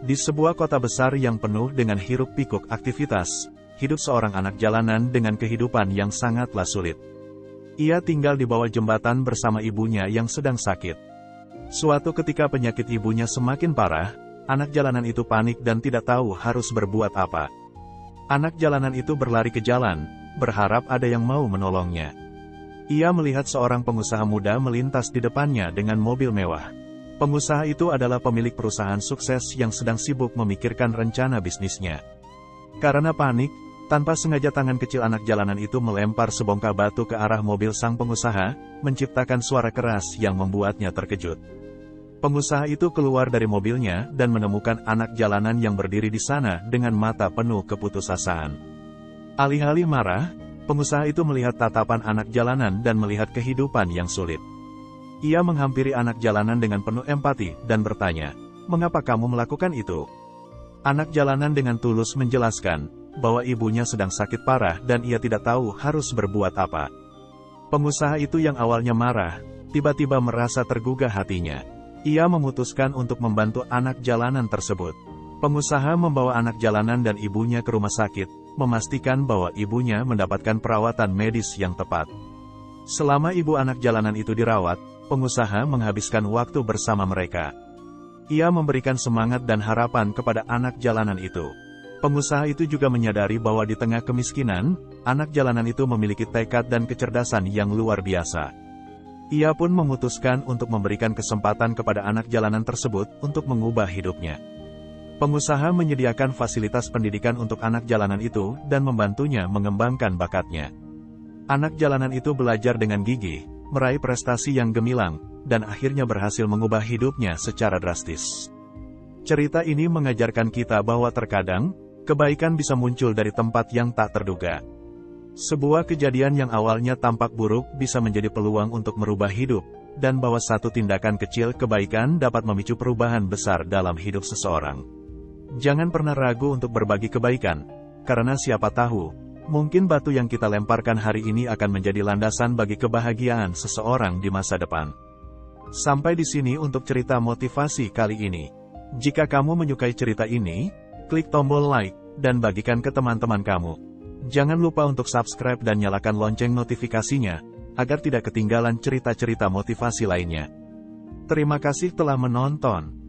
Di sebuah kota besar yang penuh dengan hiruk-pikuk aktivitas, hidup seorang anak jalanan dengan kehidupan yang sangatlah sulit. Ia tinggal di bawah jembatan bersama ibunya yang sedang sakit. Suatu ketika penyakit ibunya semakin parah, anak jalanan itu panik dan tidak tahu harus berbuat apa. Anak jalanan itu berlari ke jalan, berharap ada yang mau menolongnya. Ia melihat seorang pengusaha muda melintas di depannya dengan mobil mewah. Pengusaha itu adalah pemilik perusahaan sukses yang sedang sibuk memikirkan rencana bisnisnya. Karena panik, tanpa sengaja tangan kecil anak jalanan itu melempar sebongkah batu ke arah mobil sang pengusaha, menciptakan suara keras yang membuatnya terkejut. Pengusaha itu keluar dari mobilnya dan menemukan anak jalanan yang berdiri di sana dengan mata penuh keputusasaan. Alih-alih marah, pengusaha itu melihat tatapan anak jalanan dan melihat kehidupan yang sulit. Ia menghampiri anak jalanan dengan penuh empati dan bertanya, "Mengapa kamu melakukan itu?" Anak jalanan dengan tulus menjelaskan bahwa ibunya sedang sakit parah dan ia tidak tahu harus berbuat apa. Pengusaha itu yang awalnya marah, tiba-tiba merasa tergugah hatinya. Ia memutuskan untuk membantu anak jalanan tersebut. Pengusaha membawa anak jalanan dan ibunya ke rumah sakit, memastikan bahwa ibunya mendapatkan perawatan medis yang tepat. Selama ibu anak jalanan itu dirawat, pengusaha menghabiskan waktu bersama mereka. Ia memberikan semangat dan harapan kepada anak jalanan itu. Pengusaha itu juga menyadari bahwa di tengah kemiskinan, anak jalanan itu memiliki tekad dan kecerdasan yang luar biasa. Ia pun memutuskan untuk memberikan kesempatan kepada anak jalanan tersebut untuk mengubah hidupnya. Pengusaha menyediakan fasilitas pendidikan untuk anak jalanan itu dan membantunya mengembangkan bakatnya. Anak jalanan itu belajar dengan gigih, meraih prestasi yang gemilang, dan akhirnya berhasil mengubah hidupnya secara drastis. Cerita ini mengajarkan kita bahwa terkadang, kebaikan bisa muncul dari tempat yang tak terduga. Sebuah kejadian yang awalnya tampak buruk bisa menjadi peluang untuk merubah hidup, dan bahwa satu tindakan kecil kebaikan dapat memicu perubahan besar dalam hidup seseorang. Jangan pernah ragu untuk berbagi kebaikan, karena siapa tahu, mungkin batu yang kita lemparkan hari ini akan menjadi landasan bagi kebahagiaan seseorang di masa depan. Sampai di sini untuk cerita motivasi kali ini. Jika kamu menyukai cerita ini, klik tombol like, dan bagikan ke teman-teman kamu. Jangan lupa untuk subscribe dan nyalakan lonceng notifikasinya, agar tidak ketinggalan cerita-cerita motivasi lainnya. Terima kasih telah menonton.